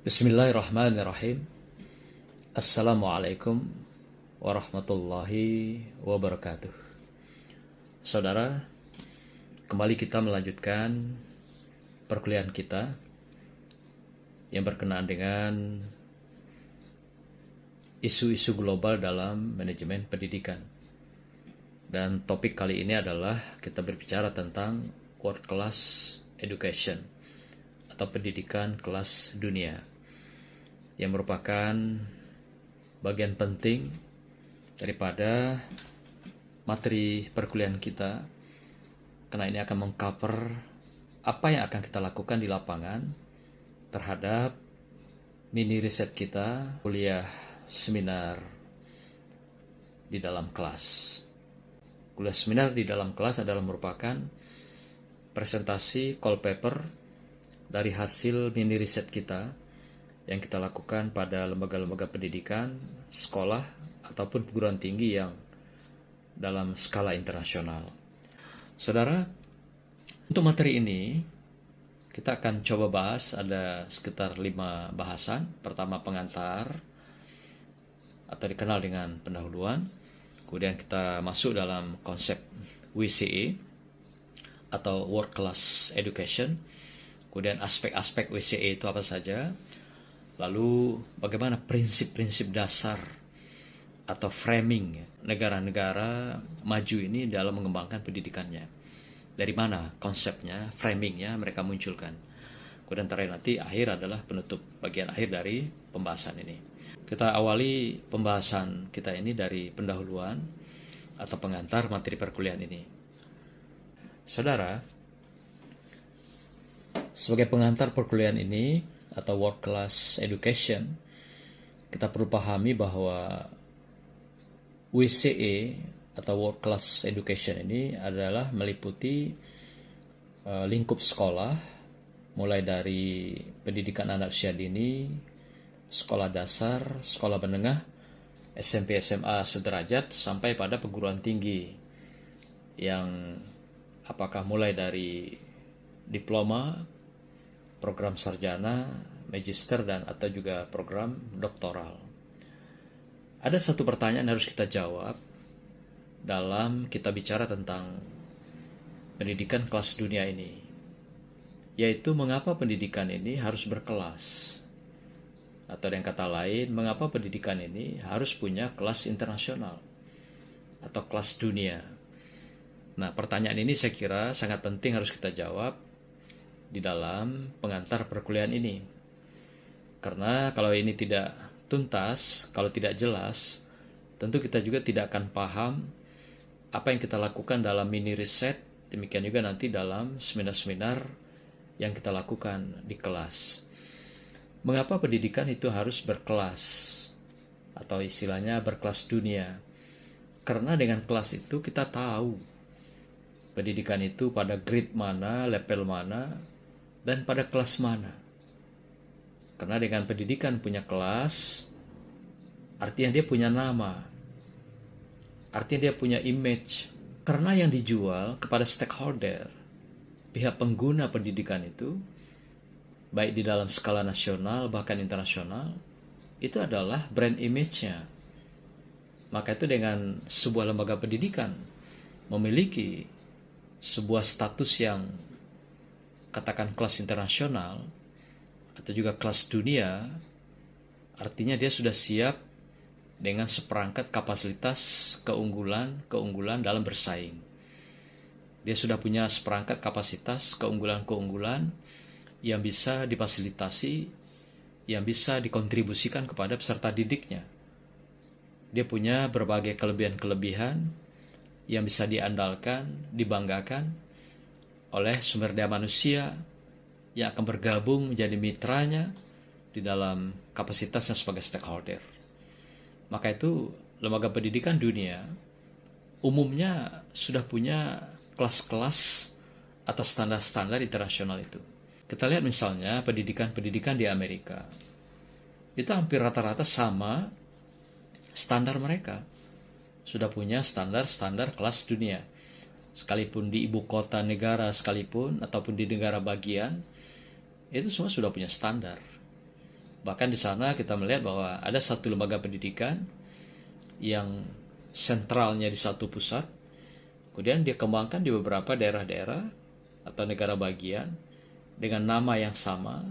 Bismillahirrahmanirrahim. Assalamualaikum warahmatullahi wabarakatuh. Saudara, kembali kita melanjutkan perkuliahan kita yang berkenaan dengan isu-isu global dalam manajemen pendidikan. Dan topik kali ini adalah kita berbicara tentang world class education atau pendidikan kelas dunia, yang merupakan bagian penting daripada materi perkuliahan kita, karena ini akan mengcover apa yang akan kita lakukan di lapangan terhadap mini riset kita, kuliah seminar di dalam kelas. Kuliah seminar di dalam kelas adalah merupakan presentasi call paper dari hasil mini riset kita yang kita lakukan pada lembaga-lembaga pendidikan, sekolah, ataupun perguruan tinggi yang dalam skala internasional. Saudara, untuk materi ini kita akan coba bahas ada sekitar 5 bahasan. Pertama, pengantar atau dikenal dengan pendahuluan. Kemudian kita masuk dalam konsep WCE atau World Class Education. Kemudian aspek-aspek WCE itu apa saja. Lalu bagaimana prinsip-prinsip dasar atau framing negara-negara maju ini dalam mengembangkan pendidikannya. Dari mana konsepnya, framingnya mereka munculkan. Kemudian terakhir nanti akhir adalah penutup bagian akhir dari pembahasan ini. Kita awali pembahasan kita ini dari pendahuluan atau pengantar materi perkuliahan ini. Saudara, sebagai pengantar perkuliahan ini atau World Class Education, kita perlu pahami bahwa WCE atau World Class Education ini adalah meliputi lingkup sekolah, mulai dari pendidikan anak usia dini, sekolah dasar, sekolah menengah, SMP, SMA sederajat, sampai pada perguruan tinggi yang apakah mulai dari diploma, program sarjana, magister, dan atau juga program doktoral. Ada satu pertanyaan yang harus kita jawab dalam kita bicara tentang pendidikan kelas dunia ini, yaitu mengapa pendidikan ini harus berkelas, atau dengan kata lain, mengapa pendidikan ini harus punya kelas internasional atau kelas dunia. Nah, pertanyaan ini saya kira sangat penting harus kita jawab di dalam pengantar perkuliahan ini. Karena kalau ini tidak tuntas, kalau tidak jelas, tentu kita juga tidak akan paham apa yang kita lakukan dalam mini riset, demikian juga nanti dalam seminar-seminar yang kita lakukan di kelas. Mengapa pendidikan itu harus berkelas, atau istilahnya berkelas dunia? Karena dengan kelas itu kita tahu pendidikan itu pada grade mana, level mana, dan pada kelas mana. Karena dengan pendidikan punya kelas, artinya dia punya nama, artinya dia punya image. Karena yang dijual kepada stakeholder, pihak pengguna pendidikan itu, baik di dalam skala nasional bahkan internasional, itu adalah brand image-nya. Maka itu dengan sebuah lembaga pendidikan memiliki sebuah status yang katakan kelas internasional atau juga kelas dunia, artinya dia sudah siap dengan seperangkat kapasitas keunggulan dalam bersaing. Dia sudah punya seperangkat kapasitas keunggulan yang bisa difasilitasi, yang bisa dikontribusikan kepada peserta didiknya. Dia punya berbagai kelebihan-kelebihan yang bisa diandalkan, dibanggakan oleh sumber daya manusia yang akan bergabung menjadi mitranya di dalam kapasitasnya sebagai stakeholder. Maka itu lembaga pendidikan dunia umumnya sudah punya kelas-kelas atau standar-standar internasional itu. Kita lihat misalnya pendidikan di Amerika. Itu hampir rata-rata sama standar mereka. Sudah punya standar-standar kelas dunia. Sekalipun di ibu kota negara sekalipun, ataupun di negara bagian, itu semua sudah punya standar. Bahkan di sana kita melihat bahwa ada satu lembaga pendidikan yang sentralnya di satu pusat, kemudian dia kembangkan di beberapa daerah-daerah atau negara bagian dengan nama yang sama,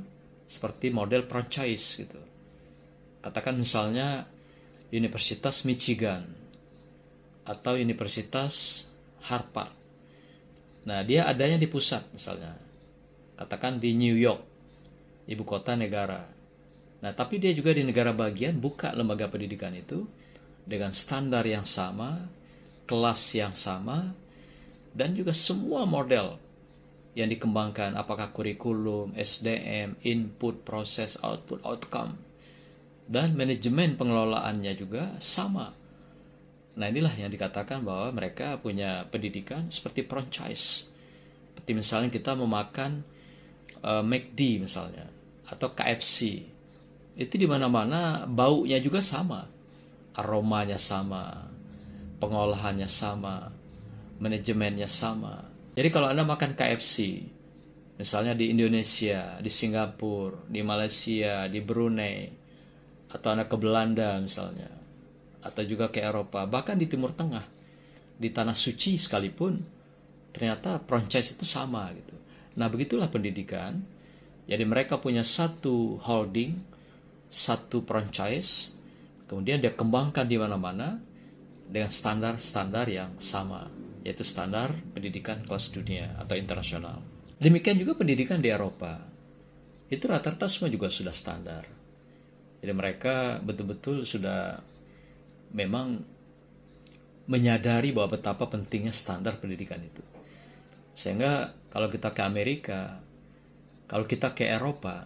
seperti model franchise gitu. Katakan misalnya Universitas Michigan atau Universitas Harvard. Nah, dia adanya di pusat misalnya. Katakan di New York, ibu kota negara. Nah, tapi dia juga di negara bagian buka lembaga pendidikan itu dengan standar yang sama, kelas yang sama, dan juga semua model yang dikembangkan, apakah kurikulum, SDM, input, proses, output, outcome, dan manajemen pengelolaannya juga sama. Nah, inilah yang dikatakan bahwa mereka punya pendidikan seperti franchise. Seperti misalnya kita memakan McD misalnya, atau KFC. Itu di mana-mana baunya juga sama. Aromanya sama, pengolahannya sama, manajemennya sama. Jadi kalau Anda makan KFC, misalnya di Indonesia, di Singapura, di Malaysia, di Brunei, atau Anda ke Belanda misalnya, atau juga ke Eropa, bahkan di Timur Tengah, di Tanah Suci sekalipun, ternyata franchise itu sama gitu. Nah, begitulah pendidikan. Jadi mereka punya satu holding, satu franchise, kemudian dia kembangkan di mana-mana dengan standar-standar yang sama, yaitu standar pendidikan kelas dunia atau internasional. Demikian juga pendidikan di Eropa. Itu rata-rata semua juga sudah standar. Jadi mereka betul-betul sudah memang menyadari bahwa betapa pentingnya standar pendidikan itu. Sehingga kalau kita ke Amerika, kalau kita ke Eropa,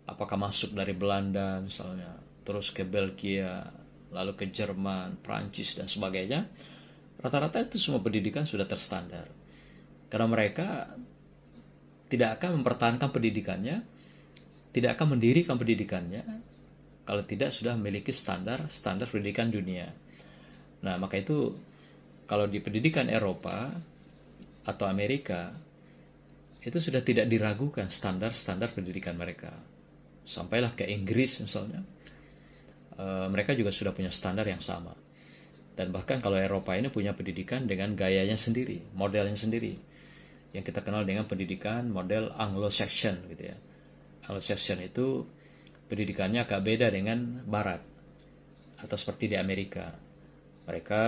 apakah masuk dari Belanda misalnya, terus ke Belgia, lalu ke Jerman, Prancis, dan sebagainya, rata-rata itu semua pendidikan sudah terstandar. Karena mereka tidak akan mempertahankan pendidikannya, tidak akan mendirikan pendidikannya, kalau tidak sudah memiliki standar pendidikan dunia. Nah, maka itu kalau di pendidikan Eropa atau Amerika, itu sudah tidak diragukan standar pendidikan mereka. Sampailah ke Inggris misalnya, mereka juga sudah punya standar yang sama. Dan bahkan kalau Eropa ini punya pendidikan dengan gayanya sendiri, modelnya sendiri, yang kita kenal dengan pendidikan model Anglo-Saxon gitu ya. Anglo-Saxon itu pendidikannya agak beda dengan Barat, atau seperti di Amerika. Mereka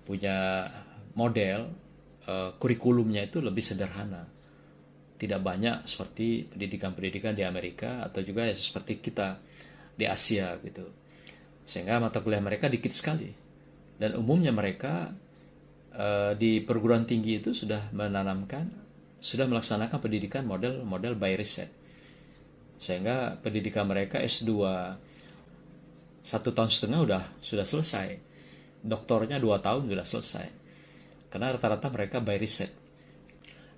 punya model kurikulumnya itu lebih sederhana, tidak banyak seperti pendidikan-pendidikan di Amerika atau juga seperti kita di Asia gitu. Sehingga mata kuliah mereka dikit sekali, dan umumnya mereka di perguruan tinggi itu sudah melaksanakan pendidikan model by riset. Sehingga pendidikan mereka S2 1,5 tahun sudah selesai, doktornya 2 tahun sudah selesai, karena rata-rata mereka by riset.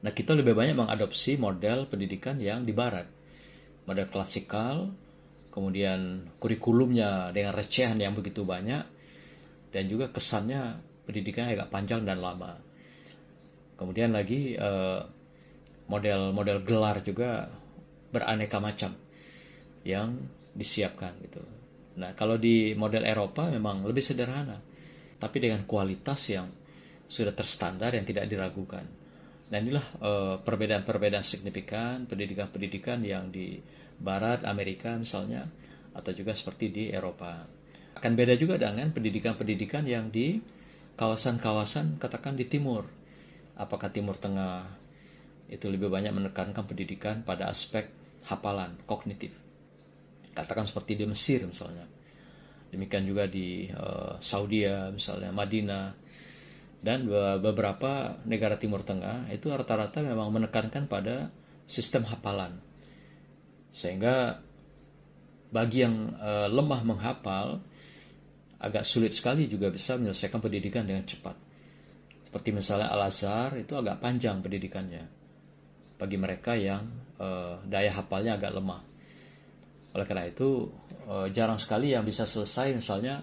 Nah, kita lebih banyak mengadopsi model pendidikan yang di Barat, model klasikal, kemudian kurikulumnya dengan recehan yang begitu banyak, dan juga kesannya pendidikannya agak panjang dan lama. Kemudian lagi model gelar juga beraneka macam yang disiapkan gitu. Nah, kalau di model Eropa memang lebih sederhana, tapi dengan kualitas yang sudah terstandar yang tidak diragukan. Dan inilah perbedaan-perbedaan signifikan pendidikan-pendidikan yang di Barat, Amerika misalnya, atau juga seperti di Eropa. Akan beda juga dengan pendidikan-pendidikan yang di kawasan-kawasan, katakan di Timur. Apakah Timur Tengah itu lebih banyak menekankan pendidikan pada aspek hafalan, kognitif. Katakan seperti di Mesir misalnya. Demikian juga di Saudi misalnya, Madinah, dan beberapa negara Timur Tengah itu rata-rata memang menekankan pada sistem hafalan. Sehingga bagi yang lemah menghafal, agak sulit sekali juga bisa menyelesaikan pendidikan dengan cepat. Seperti misalnya Al-Azhar itu agak panjang pendidikannya bagi mereka yang daya hafalnya agak lemah. Oleh karena itu jarang sekali yang bisa selesai misalnya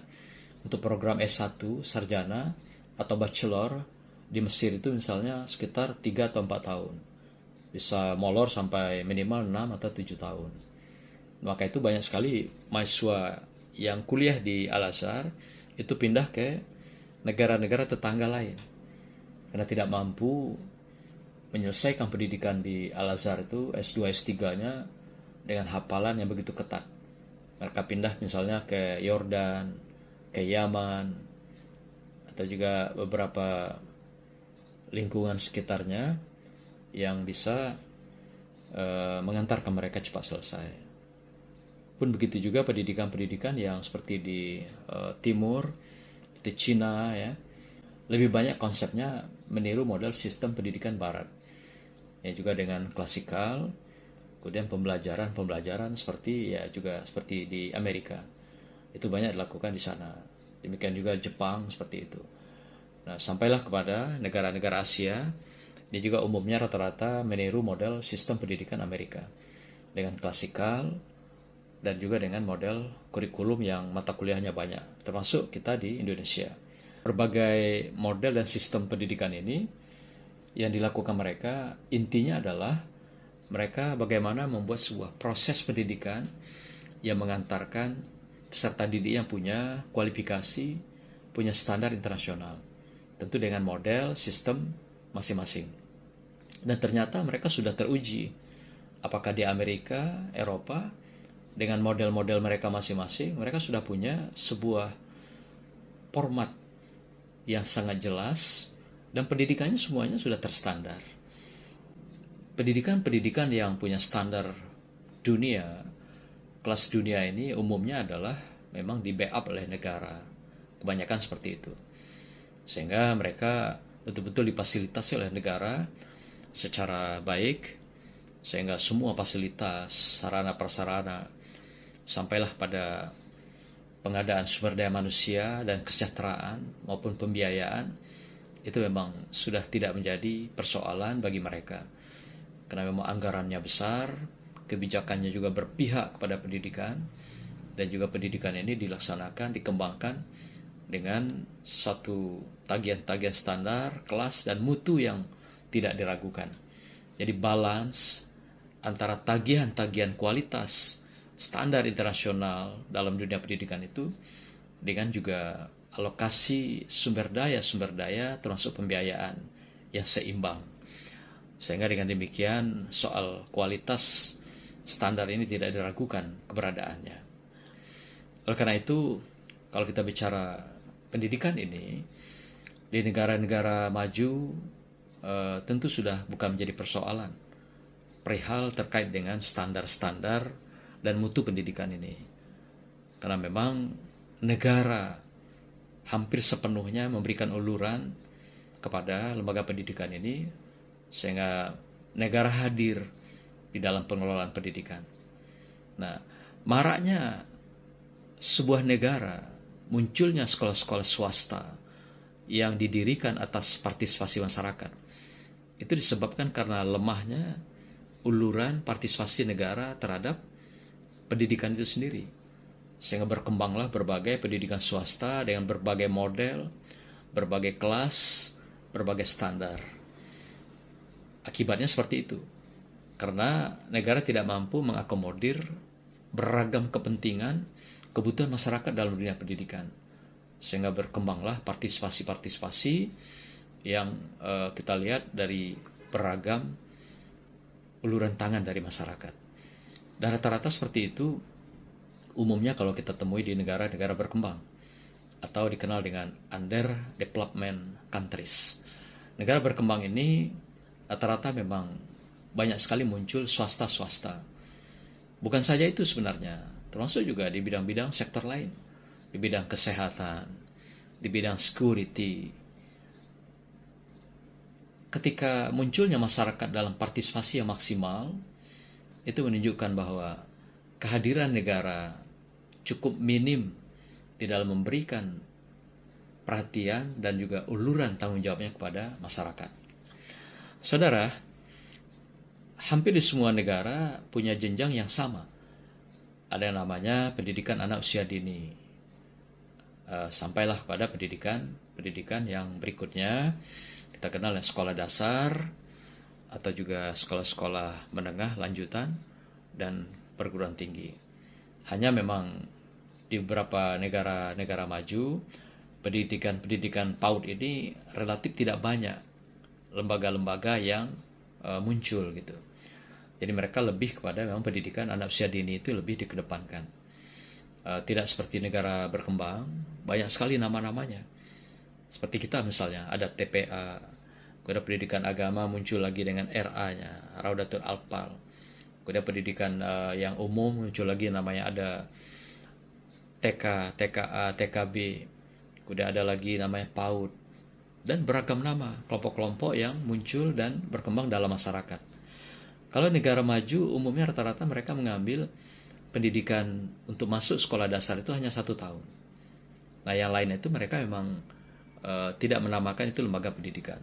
untuk program S1 sarjana atau bachelor di Mesir itu misalnya sekitar 3 atau 4 tahun. Bisa molor sampai minimal 6 atau 7 tahun. Maka itu banyak sekali mahasiswa yang kuliah di Al-Azhar itu pindah ke negara-negara tetangga lain karena tidak mampu menyelesaikan pendidikan di Al-Azhar itu S2 S3-nya dengan hafalan yang begitu ketat. Mereka pindah misalnya ke Yordan, ke Yaman, atau juga beberapa lingkungan sekitarnya yang bisa mengantarkan mereka cepat selesai. Pun begitu juga pendidikan-pendidikan yang seperti di Timur, di Cina ya, lebih banyak konsepnya meniru model sistem pendidikan Barat. Ya juga dengan klasikal, kemudian pembelajaran seperti ya juga seperti di Amerika. Itu banyak dilakukan di sana. Demikian juga Jepang seperti itu. Nah, sampailah kepada negara-negara Asia, dia juga umumnya rata-rata meniru model sistem pendidikan Amerika dengan klasikal dan juga dengan model kurikulum yang mata kuliahnya banyak, termasuk kita di Indonesia. Berbagai model dan sistem pendidikan ini yang dilakukan mereka intinya adalah mereka bagaimana membuat sebuah proses pendidikan yang mengantarkan peserta didik yang punya kualifikasi, punya standar internasional. Tentu dengan model sistem masing-masing. Dan ternyata mereka sudah teruji. Apakah di Amerika, Eropa, dengan model-model mereka masing-masing, mereka sudah punya sebuah format yang sangat jelas dan pendidikannya semuanya sudah terstandar. Pendidikan-pendidikan yang punya standar dunia, kelas dunia ini umumnya adalah memang di backup oleh negara. Kebanyakan seperti itu. Sehingga mereka betul-betul difasilitasi oleh negara secara baik, sehingga semua fasilitas, sarana-prasarana, sampailah pada pengadaan sumber daya manusia dan kesejahteraan maupun pembiayaan, itu memang sudah tidak menjadi persoalan bagi mereka. Karena memang anggarannya besar, kebijakannya juga berpihak kepada pendidikan, dan juga pendidikan ini dilaksanakan, dikembangkan dengan satu tagihan-tagihan standar, kelas, dan mutu yang tidak diragukan. Jadi balance antara tagihan-tagihan kualitas standar internasional dalam dunia pendidikan itu dengan juga alokasi sumber daya termasuk pembiayaan yang seimbang. Sehingga dengan demikian soal kualitas standar ini tidak diragukan keberadaannya. Oleh karena itu, kalau kita bicara pendidikan ini di negara-negara maju tentu sudah bukan menjadi persoalan perihal terkait dengan standar-standar dan mutu pendidikan ini. Karena memang negara hampir sepenuhnya memberikan uluran kepada lembaga pendidikan ini, sehingga negara hadir di dalam pengelolaan pendidikan. Nah, maraknya sebuah negara, munculnya sekolah-sekolah swasta yang didirikan atas partisipasi masyarakat, itu disebabkan karena lemahnya uluran partisipasi negara terhadap pendidikan itu sendiri. Sehingga berkembanglah berbagai pendidikan swasta dengan berbagai model, berbagai kelas, berbagai standar. Akibatnya seperti itu. Karena negara tidak mampu mengakomodir beragam kepentingan, kebutuhan masyarakat dalam dunia pendidikan. Sehingga berkembanglah partisipasi-partisipasi yang kita lihat dari beragam uluran tangan dari masyarakat. Dan rata-rata seperti itu umumnya kalau kita temui di negara-negara berkembang atau dikenal dengan underdevelopment countries. Negara berkembang ini rata-rata memang banyak sekali muncul swasta-swasta. Bukan saja itu sebenarnya, termasuk juga di bidang-bidang sektor lain, di bidang kesehatan, di bidang security. Ketika munculnya masyarakat dalam partisipasi yang maksimal, itu menunjukkan bahwa kehadiran negara cukup minim di dalam memberikan perhatian dan juga uluran tanggung jawabnya kepada masyarakat. Saudara, hampir di semua negara punya jenjang yang sama. Ada yang namanya pendidikan anak usia dini. Sampailah pada pendidikan yang berikutnya, kita kenal yang sekolah dasar, atau juga sekolah-sekolah menengah lanjutan, dan perguruan tinggi. Hanya memang di beberapa negara-negara maju, pendidikan PAUD ini relatif tidak banyak lembaga-lembaga yang muncul gitu. Jadi mereka lebih kepada memang pendidikan anak usia dini itu lebih dikedepankan. Tidak seperti negara berkembang, banyak sekali nama-namanya. Seperti kita misalnya, ada TPA, kemudian pendidikan agama muncul lagi dengan RA-nya, Raudatul Alpal. Kemudian pendidikan yang umum muncul lagi namanya ada TK, TKA, TKB. Kemudian ada lagi namanya PAUD. Dan beragam nama, kelompok-kelompok yang muncul dan berkembang dalam masyarakat. Kalau negara maju, umumnya rata-rata mereka mengambil pendidikan untuk masuk sekolah dasar itu hanya 1 tahun. Nah, yang lain itu mereka memang tidak menamakan itu lembaga pendidikan.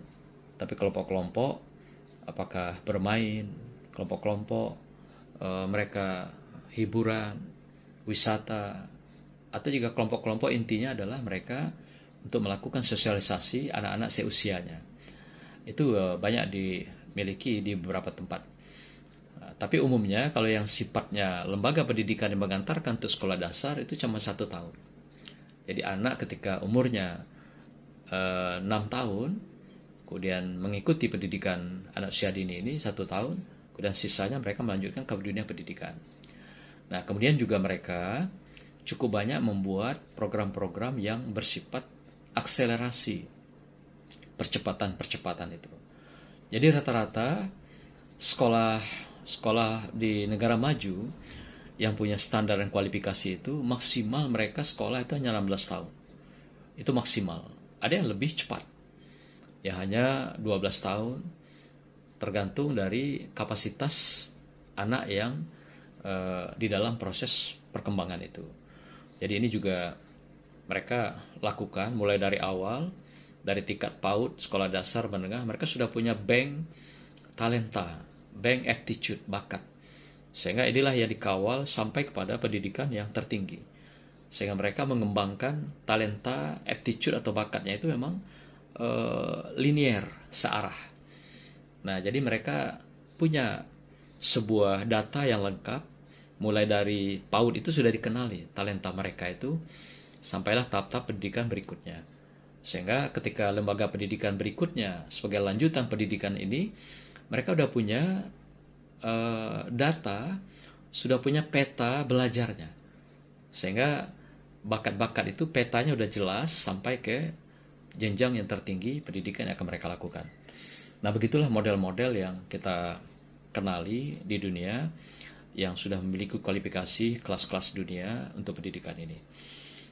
Tapi kelompok-kelompok, apakah bermain, kelompok-kelompok, mereka hiburan, wisata, atau juga kelompok-kelompok intinya adalah mereka untuk melakukan sosialisasi anak-anak seusianya. Itu banyak dimiliki di beberapa tempat. Tapi umumnya kalau yang sifatnya lembaga pendidikan yang mengantarkan untuk sekolah dasar itu cuma 1 tahun. Jadi anak ketika umurnya 6 tahun, kemudian mengikuti pendidikan anak usia dini ini 1 tahun, kemudian sisanya mereka melanjutkan ke dunia pendidikan. Nah, kemudian juga mereka cukup banyak membuat program-program yang bersifat akselerasi, percepatan-percepatan itu. Jadi rata-rata sekolah di negara maju yang punya standar dan kualifikasi itu maksimal mereka sekolah itu hanya 16 tahun. Itu maksimal. Ada yang lebih cepat. Ya hanya 12 tahun, tergantung dari kapasitas anak yang di dalam proses perkembangan itu. Jadi ini juga mereka lakukan mulai dari awal, dari tingkat PAUD, sekolah dasar, menengah, mereka sudah punya bank talenta, bank aptitude, bakat. Sehingga inilah yang dikawal sampai kepada pendidikan yang tertinggi. Sehingga mereka mengembangkan talenta, aptitude atau bakatnya itu memang linier, searah. Nah, jadi mereka punya sebuah data yang lengkap, mulai dari PAUD itu sudah dikenali talenta mereka itu, sampailah tahap-tahap pendidikan berikutnya. Sehingga ketika lembaga pendidikan berikutnya sebagai lanjutan pendidikan ini, mereka sudah punya data, sudah punya peta belajarnya. Sehingga bakat-bakat itu petanya sudah jelas sampai ke jenjang yang tertinggi pendidikan yang akan mereka lakukan. Nah, begitulah model-model yang kita kenali di dunia yang sudah memiliki kualifikasi kelas-kelas dunia untuk pendidikan ini.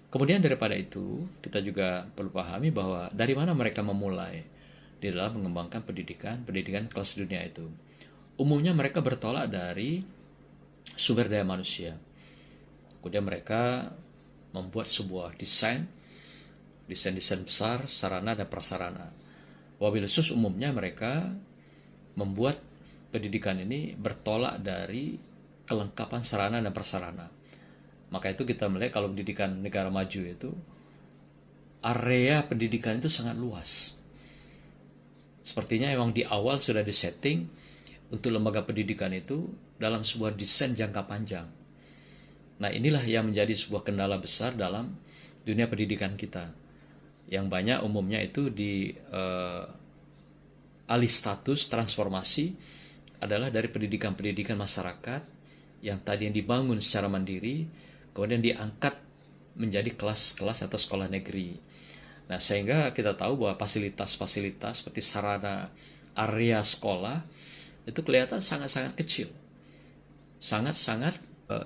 Kemudian daripada itu, kita juga perlu pahami bahwa dari mana mereka memulai di dalam mengembangkan pendidikan kelas dunia itu. Umumnya mereka bertolak dari sumber daya manusia. Kemudian mereka membuat sebuah desain besar, sarana dan prasarana. Wabil khusus umumnya mereka membuat pendidikan ini bertolak dari kelengkapan sarana dan prasarana. Maka itu kita melihat kalau pendidikan negara maju itu, area pendidikan itu sangat luas. Sepertinya memang di awal sudah disetting untuk lembaga pendidikan itu dalam sebuah desain jangka panjang. Nah, inilah yang menjadi sebuah kendala besar dalam dunia pendidikan kita. Yang banyak umumnya itu di alih status transformasi adalah dari pendidikan-pendidikan masyarakat yang tadi yang dibangun secara mandiri, kemudian diangkat menjadi kelas-kelas atau sekolah negeri. Nah, sehingga kita tahu bahwa fasilitas-fasilitas seperti sarana area sekolah itu kelihatan sangat-sangat kecil. Sangat-sangat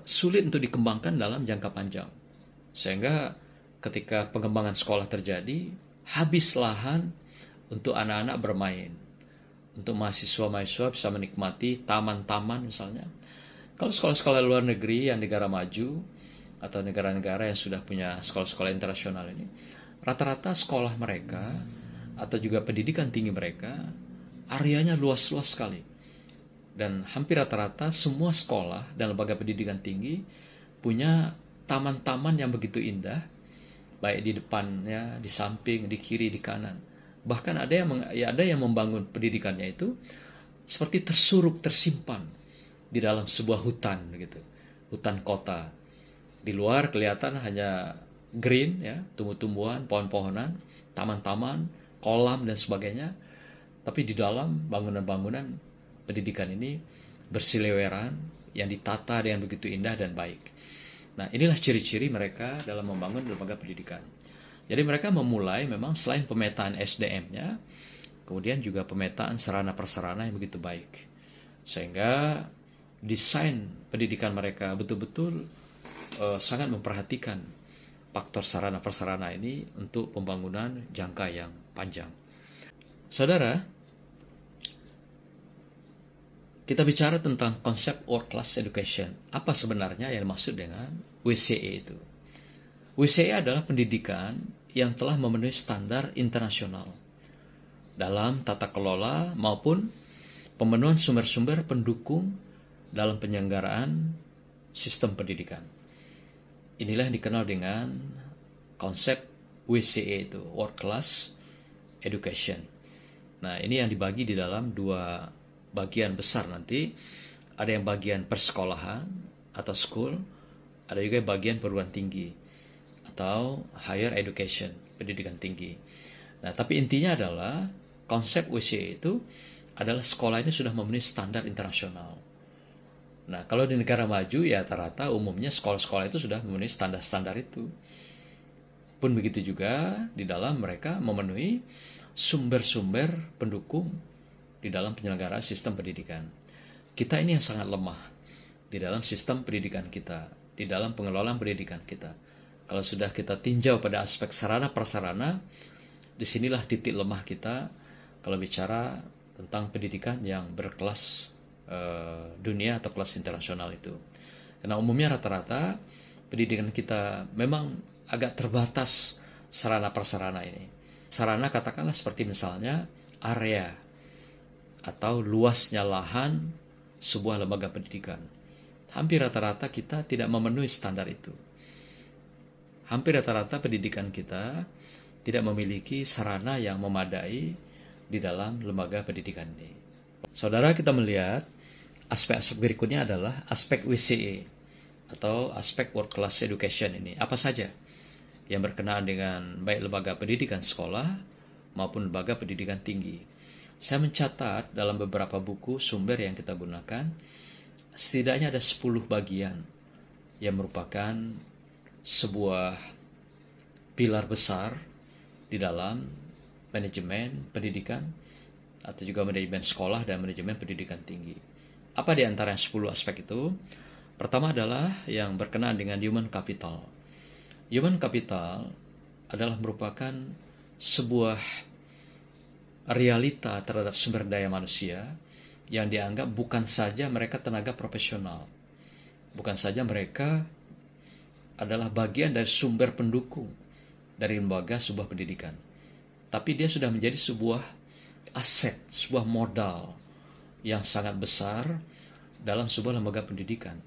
sulit untuk dikembangkan dalam jangka panjang. Sehingga ketika pengembangan sekolah terjadi, habis lahan untuk anak-anak bermain. Untuk mahasiswa-mahasiswa bisa menikmati taman-taman misalnya. Kalau sekolah-sekolah luar negeri yang negara maju atau negara-negara yang sudah punya sekolah-sekolah internasional ini, rata-rata sekolah mereka atau juga pendidikan tinggi mereka areanya luas-luas sekali. Dan hampir rata-rata semua sekolah dan lembaga pendidikan tinggi punya taman-taman yang begitu indah, baik di depannya, di samping, di kiri, di kanan. Bahkan ada yang membangun pendidikannya itu seperti tersuruk, tersimpan di dalam sebuah hutan gitu, hutan kota. Di luar kelihatan hanya green, ya, tumbuh-tumbuhan, pohon-pohonan, taman-taman, kolam dan sebagainya. Tapi di dalam bangunan-bangunan pendidikan ini bersiliweran yang ditata dengan begitu indah dan baik. Nah, inilah ciri-ciri mereka dalam membangun lembaga pendidikan. Jadi mereka memulai memang selain pemetaan SDM-nya, kemudian juga pemetaan sarana-prasarana yang begitu baik. Sehingga desain pendidikan mereka betul-betul sangat memperhatikan faktor sarana-prasarana ini untuk pembangunan jangka yang panjang. Saudara, kita bicara tentang konsep world class education. Apa sebenarnya yang dimaksud dengan WCE itu? WCE adalah pendidikan yang telah memenuhi standar internasional dalam tata kelola maupun pemenuhan sumber-sumber pendukung dalam penyelenggaraan sistem pendidikan. Inilah yang dikenal dengan konsep WCE itu, World Class Education. Nah, ini yang dibagi di dalam dua bagian besar nanti. Ada yang bagian persekolahan atau school, ada juga bagian perguruan tinggi atau higher education, pendidikan tinggi. Nah, tapi intinya adalah konsep WCE itu adalah sekolah ini sudah memenuhi standar internasional. Nah, kalau di negara maju ya rata-rata umumnya sekolah-sekolah itu sudah memenuhi standar-standar itu. Pun begitu juga di dalam mereka memenuhi sumber-sumber pendukung di dalam penyelenggaraan sistem pendidikan. Kita ini yang sangat lemah di dalam sistem pendidikan kita, di dalam pengelolaan pendidikan kita. Kalau sudah kita tinjau pada aspek sarana-prasarana, disinilah titik lemah kita kalau bicara tentang pendidikan yang berkelas dunia atau kelas internasional itu. Karena umumnya rata-rata pendidikan kita memang agak terbatas sarana-prasarana ini. Sarana katakanlah seperti misalnya area atau luasnya lahan sebuah lembaga pendidikan. Hampir rata-rata kita tidak memenuhi standar itu. Hampir rata-rata pendidikan kita tidak memiliki sarana yang memadai di dalam lembaga pendidikan ini. Saudara, kita melihat aspek-aspek berikutnya adalah aspek WCE atau aspek World Class Education ini. Apa saja yang berkenaan dengan baik lembaga pendidikan sekolah maupun lembaga pendidikan tinggi. Saya mencatat dalam beberapa buku sumber yang kita gunakan, setidaknya ada 10 bagian yang merupakan sebuah pilar besar di dalam manajemen pendidikan atau juga manajemen sekolah dan manajemen pendidikan tinggi. Apa di antara yang 10 aspek itu? Pertama adalah yang berkenaan dengan human capital. Human capital adalah merupakan sebuah realita terhadap sumber daya manusia yang dianggap bukan saja mereka tenaga profesional, bukan saja mereka adalah bagian dari sumber pendukung dari lembaga sebuah pendidikan, tapi dia sudah menjadi sebuah aset, sebuah modal yang sangat besar dalam sebuah lembaga pendidikan.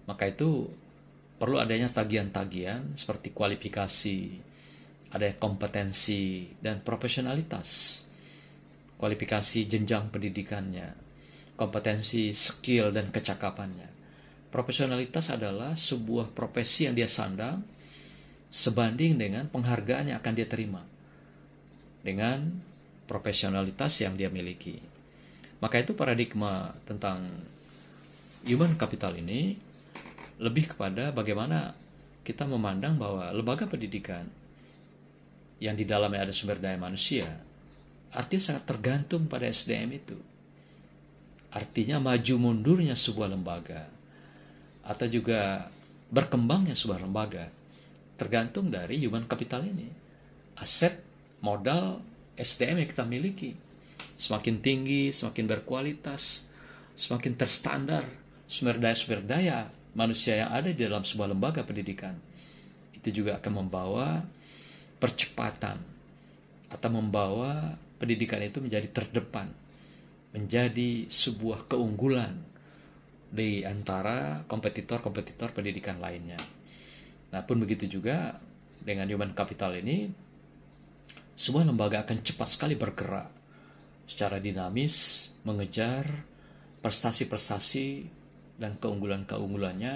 Maka itu perlu adanya tagihan-tagihan seperti kualifikasi, ada kompetensi dan profesionalitas, kualifikasi jenjang pendidikannya, kompetensi, skill dan kecakapannya. Profesionalitas adalah sebuah profesi yang dia sandang sebanding dengan penghargaan yang akan dia terima dengan profesionalitas yang dia miliki. Maka itu paradigma tentang human capital ini lebih kepada bagaimana kita memandang bahwa lembaga pendidikan yang di dalamnya ada sumber daya manusia, artinya sangat tergantung pada SDM itu. Artinya maju mundurnya sebuah lembaga atau juga berkembangnya sebuah lembaga tergantung dari human capital ini. Aset, modal, SDM yang kita miliki. Semakin tinggi, semakin berkualitas, semakin terstandar sumber daya manusia yang ada di dalam sebuah lembaga pendidikan. Itu juga akan membawa percepatan atau membawa pendidikan itu menjadi terdepan, menjadi sebuah keunggulan di antara kompetitor-kompetitor pendidikan lainnya. Nah, pun begitu juga dengan human capital ini, sebuah lembaga akan cepat sekali bergerak secara dinamis, mengejar prestasi-prestasi dan keunggulan-keunggulannya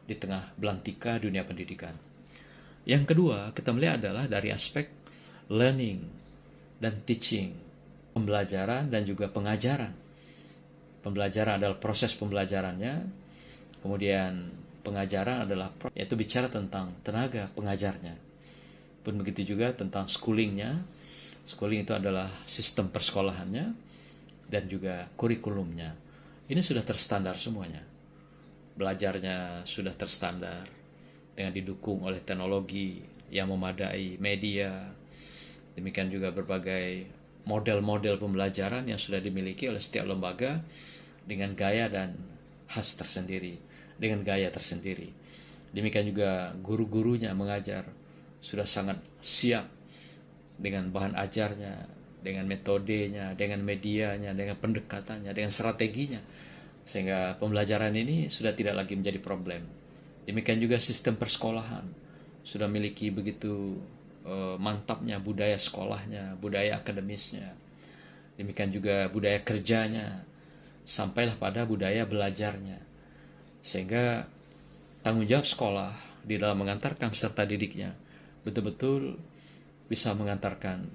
di tengah belantika dunia pendidikan. Yang kedua, kita melihat adalah dari aspek learning dan teaching, pembelajaran dan juga pengajaran. Pembelajaran adalah proses pembelajarannya, kemudian pengajaran adalah yaitu bicara tentang tenaga pengajarnya. Pun begitu juga tentang schoolingnya. Schooling itu adalah sistem persekolahannya dan juga kurikulumnya. Ini sudah terstandar semuanya. Belajarnya sudah terstandar dengan didukung oleh teknologi yang memadai, media, demikian juga berbagai model-model pembelajaran yang sudah dimiliki oleh setiap lembaga dengan gaya dan khas tersendiri, dengan gaya tersendiri. Demikian juga guru-gurunya mengajar sudah sangat siap dengan bahan ajarnya, dengan metodenya, dengan medianya, dengan pendekatannya, dengan strateginya, sehingga pembelajaran ini sudah tidak lagi menjadi problem. Demikian juga sistem persekolahan sudah memiliki begitu mantapnya budaya sekolahnya, budaya akademisnya, demikian juga budaya kerjanya, sampailah pada budaya belajarnya, sehingga tanggung jawab sekolah di dalam mengantarkan peserta didiknya betul-betul bisa mengantarkan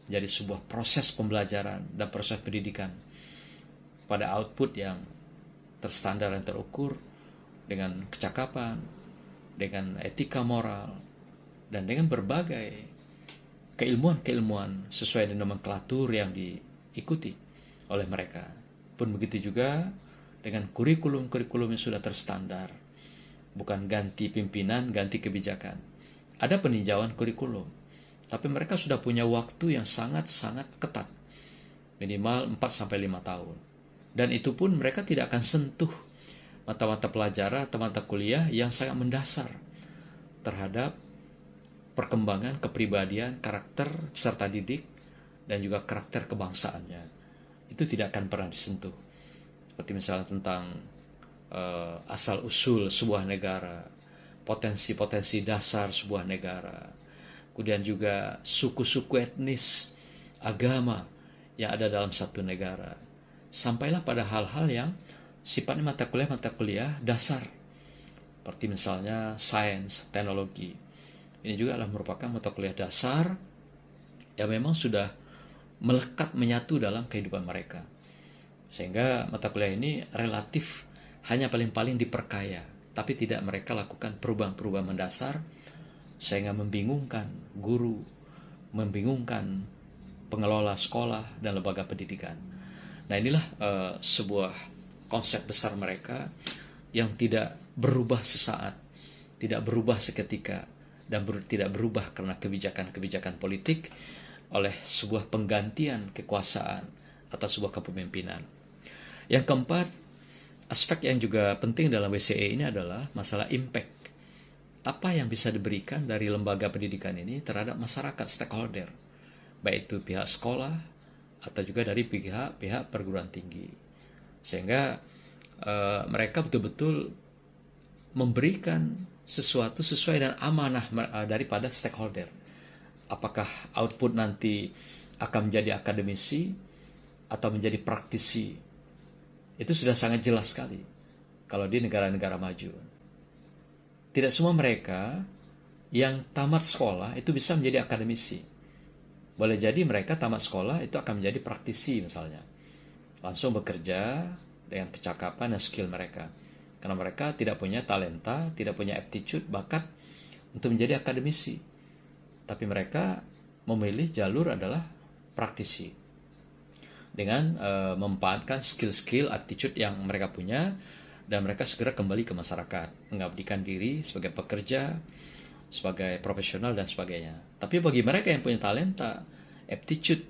jadi sebuah proses pembelajaran dan proses pendidikan pada output yang terstandar dan terukur dengan kecakapan, dengan etika moral, dan dengan berbagai keilmuan-keilmuan sesuai dengan nomenklatur yang diikuti oleh mereka. Pun begitu juga dengan kurikulum-kurikulum yang sudah terstandar, bukan ganti pimpinan, ganti kebijakan. Ada peninjauan kurikulum, tapi mereka sudah punya waktu yang sangat-sangat ketat, minimal 4-5 tahun. Dan itu pun mereka tidak akan sentuh mata-mata pelajaran atau mata kuliah yang sangat mendasar terhadap perkembangan kepribadian, karakter peserta didik, dan juga karakter kebangsaannya. Itu tidak akan pernah disentuh. Seperti misalnya tentang asal-usul sebuah negara, potensi-potensi dasar sebuah negara, kemudian juga suku-suku etnis, agama yang ada dalam satu negara. Sampailah pada hal-hal yang sifatnya mata kuliah dasar, seperti misalnya sains, teknologi. Ini juga adalah merupakan mata kuliah dasar yang memang sudah melekat menyatu dalam kehidupan mereka. Sehingga mata kuliah ini relatif hanya paling-paling diperkaya, tapi tidak mereka lakukan perubahan-perubahan mendasar sehingga membingungkan guru, membingungkan pengelola sekolah dan lembaga pendidikan. Nah, inilah sebuah konsep besar mereka yang tidak berubah sesaat, tidak berubah seketika, dan tidak berubah karena kebijakan-kebijakan politik oleh sebuah penggantian kekuasaan atau sebuah kepemimpinan. Yang keempat, aspek yang juga penting dalam WCE ini adalah masalah impact. Apa yang bisa diberikan dari lembaga pendidikan ini terhadap masyarakat stakeholder, baik itu pihak sekolah atau juga dari pihak perguruan tinggi. Sehingga mereka betul-betul memberikan sesuatu sesuai dengan amanah daripada stakeholder. Apakah output nanti akan menjadi akademisi atau menjadi praktisi, itu sudah sangat jelas sekali kalau di negara-negara maju. Tidak semua mereka yang tamat sekolah itu bisa menjadi akademisi. Boleh jadi mereka tamat sekolah itu akan menjadi praktisi misalnya, langsung bekerja dengan kecakapan dan skill mereka, karena mereka tidak punya talenta, tidak punya aptitude, bakat untuk menjadi akademisi. Tapi mereka memilih jalur adalah praktisi dengan memanfaatkan skill-skill, attitude yang mereka punya, dan mereka segera kembali ke masyarakat, mengabdikan diri sebagai pekerja, sebagai profesional dan sebagainya. Tapi bagi mereka yang punya talenta, aptitude,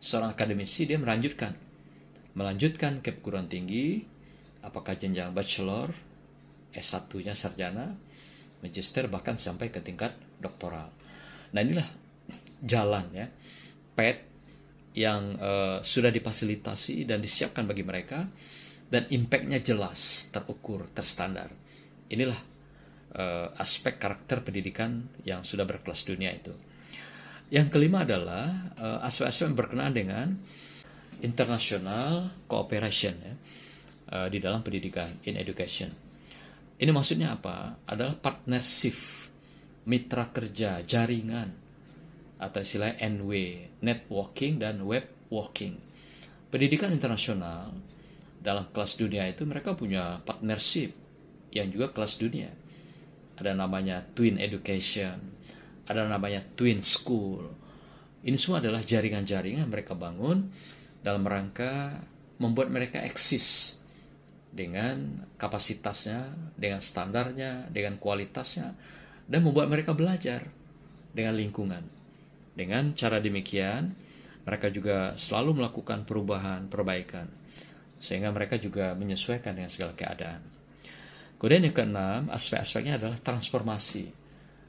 seorang akademisi dia melanjutkan ke perguruan tinggi, apakah jenjang bachelor, S1-nya sarjana, magister, bahkan sampai ke tingkat doktoral. Nah, inilah jalan ya, path yang sudah difasilitasi dan disiapkan bagi mereka, dan impact-nya jelas, terukur, terstandar. Inilah aspek karakter pendidikan yang sudah berkelas dunia itu. Yang kelima adalah aspek-aspek yang berkenaan dengan international cooperation ya, di dalam pendidikan, in education. Ini maksudnya apa? Adalah partnership, mitra kerja, jaringan, atau istilah NW, networking dan web working. Pendidikan internasional dalam kelas dunia itu mereka punya partnership yang juga kelas dunia. Ada namanya Twin Education, ada namanya Twin School. Ini semua adalah jaringan-jaringan mereka bangun dalam rangka membuat mereka eksis dengan kapasitasnya, dengan standarnya, dengan kualitasnya, dan membuat mereka belajar dengan lingkungan. Dengan cara demikian, mereka juga selalu melakukan perubahan, perbaikan, sehingga mereka juga menyesuaikan dengan segala keadaan. Kemudian yang keenam, aspek-aspeknya adalah transformasi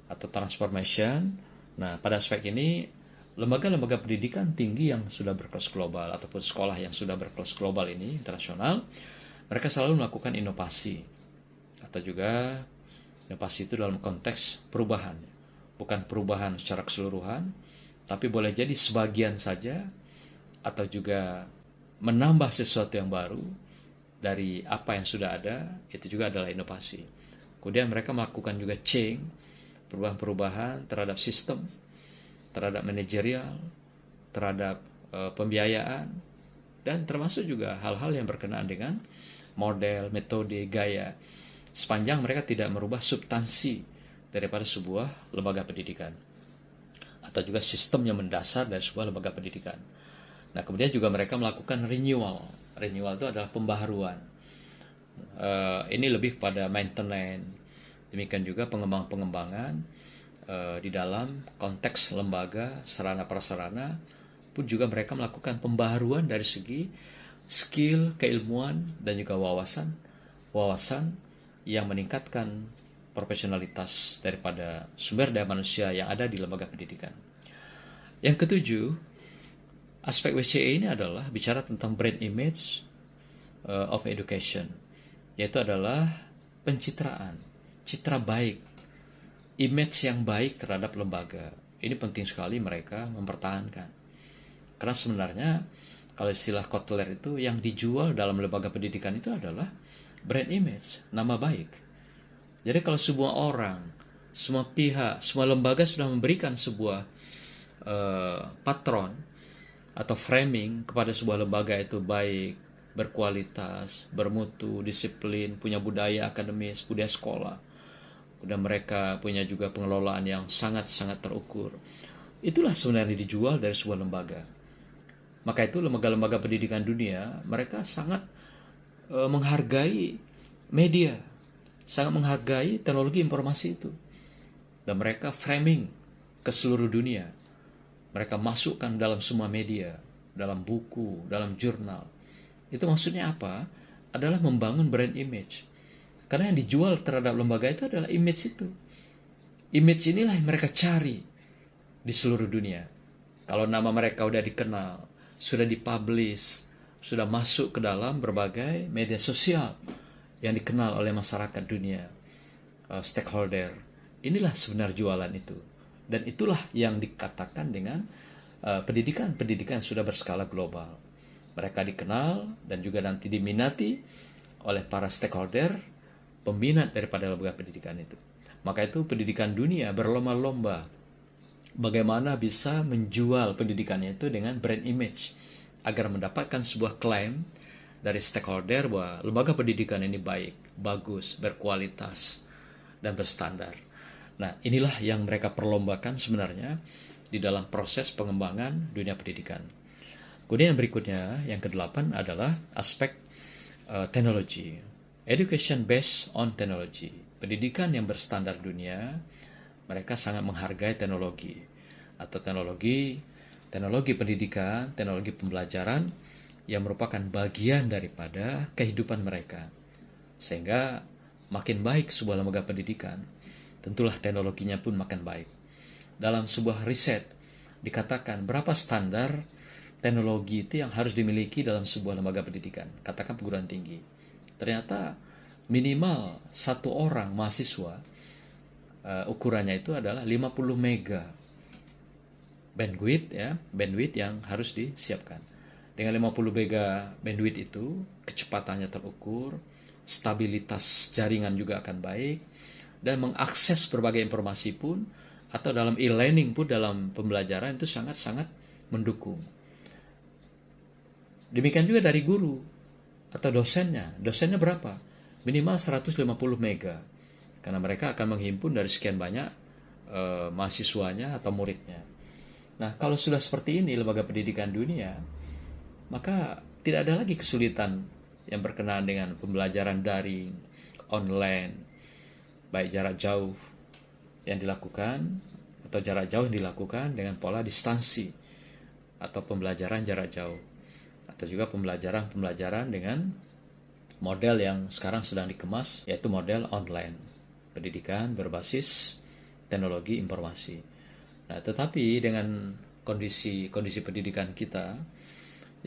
atau transformation. Nah, pada aspek ini, lembaga-lembaga pendidikan tinggi yang sudah berkelas global ataupun sekolah yang sudah berkelas global ini, internasional, mereka selalu melakukan inovasi. Atau juga inovasi itu dalam konteks perubahan. Bukan perubahan secara keseluruhan, tapi boleh jadi sebagian saja, atau juga menambah sesuatu yang baru dari apa yang sudah ada, itu juga adalah inovasi. Kemudian mereka melakukan juga change, perubahan-perubahan terhadap sistem, terhadap manajerial, terhadap pembiayaan, dan termasuk juga hal-hal yang berkenaan dengan model, metode, gaya, sepanjang mereka tidak merubah substansi daripada sebuah lembaga pendidikan atau juga sistem yang mendasar dari sebuah lembaga pendidikan. Nah, kemudian juga mereka melakukan renewal. Renewal itu adalah pembaharuan. Ini lebih pada maintenance. Demikian juga pengembangan di dalam konteks lembaga, sarana prasarana pun juga mereka melakukan pembaharuan dari segi skill, keilmuan, dan juga wawasan yang meningkatkan profesionalitas daripada sumber daya manusia yang ada di lembaga pendidikan. Yang ketujuh, aspek WCE ini adalah bicara tentang brand image of education, yaitu adalah pencitraan, citra baik, image yang baik terhadap lembaga. Ini penting sekali mereka mempertahankan. Karena sebenarnya kalau istilah Kotler itu yang dijual dalam lembaga pendidikan itu adalah brand image, nama baik. Jadi kalau semua orang, semua pihak, semua lembaga sudah memberikan sebuah patron atau framing kepada sebuah lembaga itu baik, berkualitas, bermutu, disiplin, punya budaya akademis, budaya sekolah, dan mereka punya juga pengelolaan yang sangat-sangat terukur. Itulah sebenarnya dijual dari sebuah lembaga. Maka itu lembaga-lembaga pendidikan dunia, mereka sangat menghargai media, sangat menghargai teknologi informasi itu. Dan mereka framing ke seluruh dunia. Mereka masukkan dalam semua media, dalam buku, dalam jurnal. Itu maksudnya apa? Adalah membangun brand image. Karena yang dijual terhadap lembaga itu adalah image itu. Image inilah yang mereka cari di seluruh dunia. Kalau nama mereka sudah dikenal, sudah dipublish, sudah masuk ke dalam berbagai media sosial yang dikenal oleh masyarakat dunia, stakeholder. Inilah sebenarnya jualan itu. Dan itulah yang dikatakan dengan pendidikan-pendidikan sudah berskala global. Mereka dikenal dan juga nanti diminati oleh para stakeholder, peminat daripada lembaga pendidikan itu. Maka itu pendidikan dunia berlomba-lomba bagaimana bisa menjual pendidikannya itu dengan brand image agar mendapatkan sebuah klaim dari stakeholder bahwa lembaga pendidikan ini baik, bagus, berkualitas, dan berstandar. Nah, inilah yang mereka perlombakan sebenarnya di dalam proses pengembangan dunia pendidikan. Kemudian yang berikutnya, yang ke-8 adalah aspek teknologi. Education based on technology. Pendidikan yang berstandar dunia, mereka sangat menghargai teknologi. Atau teknologi pendidikan, teknologi pembelajaran yang merupakan bagian daripada kehidupan mereka. Sehingga makin baik sebuah lembaga pendidikan, tentulah teknologinya pun makin baik. Dalam sebuah riset dikatakan berapa standar teknologi itu yang harus dimiliki dalam sebuah lembaga pendidikan, katakan perguruan tinggi. Ternyata minimal satu orang mahasiswa ukurannya itu adalah 50 mega bandwidth yang harus disiapkan. Dengan 50 mega bandwidth itu kecepatannya terukur, stabilitas jaringan juga akan baik, dan mengakses berbagai informasi pun, atau dalam e-learning pun dalam pembelajaran itu sangat-sangat mendukung. Demikian juga dari guru atau dosennya. Dosennya berapa? Minimal 150 mega. Karena mereka akan menghimpun dari sekian banyak mahasiswanya atau muridnya. Nah, kalau sudah seperti ini lembaga pendidikan dunia, maka tidak ada lagi kesulitan yang berkenaan dengan pembelajaran daring, online, baik jarak jauh yang dilakukan atau jarak jauh yang dilakukan dengan pola distansi atau pembelajaran jarak jauh, atau juga pembelajaran dengan model yang sekarang sedang dikemas, yaitu model online, pendidikan berbasis teknologi informasi. Nah, tetapi dengan kondisi pendidikan kita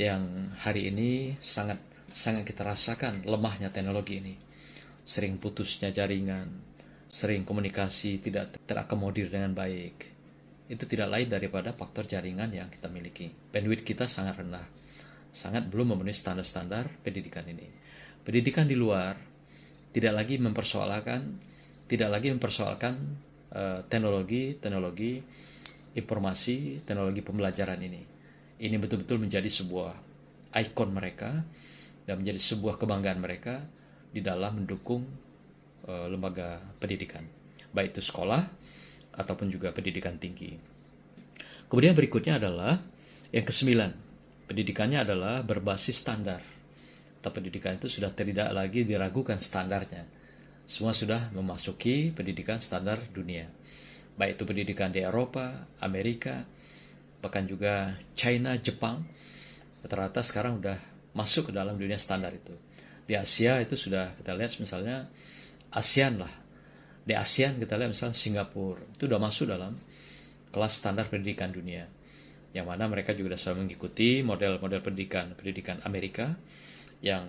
yang hari ini sangat kita rasakan lemahnya teknologi ini, sering putusnya jaringan, sering komunikasi tidak terakomodir dengan baik. Itu tidak lain daripada faktor jaringan yang kita miliki. Bandwidth kita sangat rendah, sangat belum memenuhi standar-standar pendidikan ini. Pendidikan di luar tidak lagi mempersoalkan teknologi informasi, teknologi pembelajaran ini. Ini betul-betul menjadi sebuah ikon mereka dan menjadi sebuah kebanggaan mereka di dalam mendukung lembaga pendidikan, baik itu sekolah ataupun juga pendidikan tinggi. Kemudian berikutnya adalah yang ke-9. Pendidikannya adalah berbasis standar. Atau pendidikan itu sudah tidak lagi diragukan standarnya. Semua sudah memasuki pendidikan standar dunia. Baik itu pendidikan di Eropa, Amerika, bahkan juga China, Jepang. Rata-rata sekarang sudah masuk ke dalam dunia standar itu. Di Asia itu sudah kita lihat misalnya ASEAN lah. Di ASEAN kita lihat misalnya Singapura. Itu sudah masuk dalam kelas standar pendidikan dunia. Yang mana mereka juga sudah mengikuti model-model pendidikan Amerika yang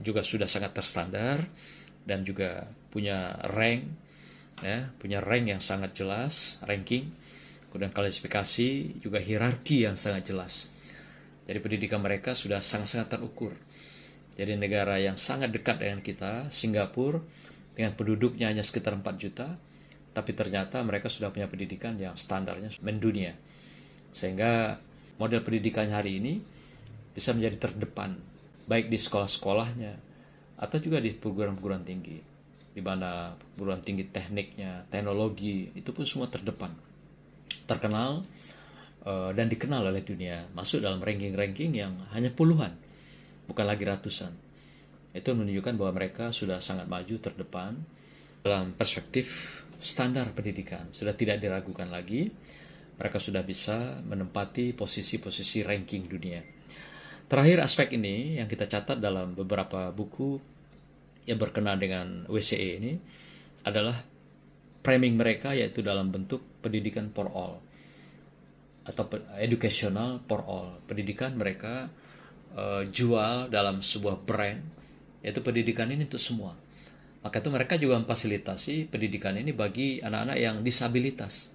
juga sudah sangat terstandar dan juga punya rank yang sangat jelas, ranking, kemudian klasifikasi, juga hierarki yang sangat jelas. Jadi pendidikan mereka sudah sangat-sangat terukur. Jadi negara yang sangat dekat dengan kita, Singapura, dengan penduduknya hanya sekitar 4 juta, tapi ternyata mereka sudah punya pendidikan yang standarnya mendunia. Sehingga model pendidikan hari ini bisa menjadi terdepan, baik di sekolah-sekolahnya, atau juga di perguruan-perguruan tinggi, di mana perguruan tinggi tekniknya, teknologi, itu pun semua terdepan, terkenal, dan dikenal oleh dunia, masuk dalam ranking-ranking yang hanya puluhan, bukan lagi ratusan. Itu menunjukkan bahwa mereka sudah sangat maju terdepan dalam perspektif standar pendidikan, sudah tidak diragukan lagi, mereka sudah bisa menempati posisi-posisi ranking dunia. Terakhir, aspek ini yang kita catat dalam beberapa buku yang berkenaan dengan WCE ini adalah framing mereka, yaitu dalam bentuk pendidikan for all atau educational for all. Pendidikan mereka jual dalam sebuah brand, yaitu pendidikan ini untuk semua. Maka itu mereka juga memfasilitasi pendidikan ini bagi anak-anak yang disabilitas.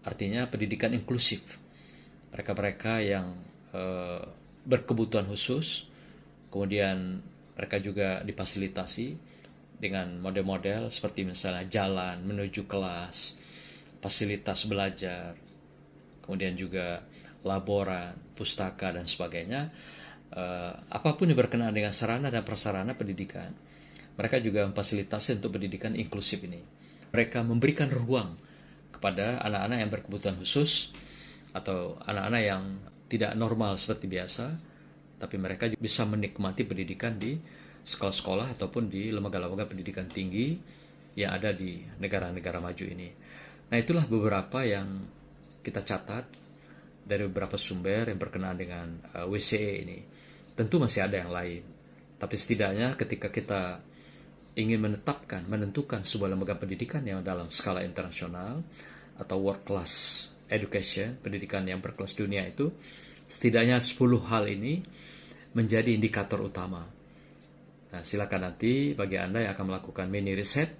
Artinya pendidikan inklusif. Mereka-mereka yang berkebutuhan khusus, kemudian mereka juga difasilitasi dengan model-model seperti misalnya jalan menuju kelas, fasilitas belajar, kemudian juga laboran, pustaka, dan sebagainya. Apapun yang berkenaan dengan sarana dan prasarana pendidikan, mereka juga memfasilitasi untuk pendidikan inklusif ini. Mereka memberikan ruang kepada anak-anak yang berkebutuhan khusus atau anak-anak yang tidak normal seperti biasa, tapi mereka juga bisa menikmati pendidikan di sekolah-sekolah ataupun di lembaga-lembaga pendidikan tinggi yang ada di negara-negara maju ini. Nah, itulah beberapa yang kita catat dari beberapa sumber yang berkenaan dengan WCE ini. Tentu masih ada yang lain, tapi setidaknya ketika kita ingin menentukan sebuah lembaga pendidikan yang dalam skala internasional atau world class education, pendidikan yang berkelas dunia itu, setidaknya 10 hal ini menjadi indikator utama. Nah, silakan nanti bagi Anda yang akan melakukan mini riset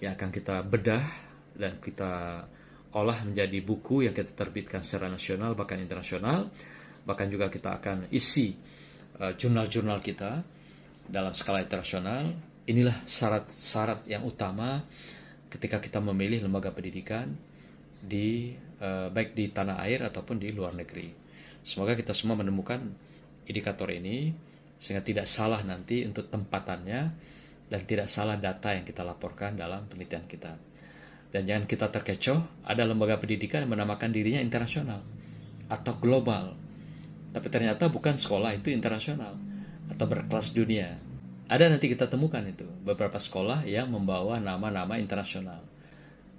yang akan kita bedah dan kita olah menjadi buku yang kita terbitkan secara nasional bahkan internasional, bahkan juga kita akan isi jurnal-jurnal kita dalam skala internasional. Inilah syarat-syarat yang utama ketika kita memilih lembaga pendidikan baik di tanah air ataupun di luar negeri. Semoga kita semua menemukan indikator ini sehingga tidak salah nanti untuk tempatannya dan tidak salah data yang kita laporkan dalam penelitian kita. Dan jangan kita terkecoh, ada lembaga pendidikan yang menamakan dirinya internasional atau global. Tapi ternyata bukan sekolah itu internasional atau berkelas dunia. Ada nanti kita temukan itu, beberapa sekolah yang membawa nama-nama internasional.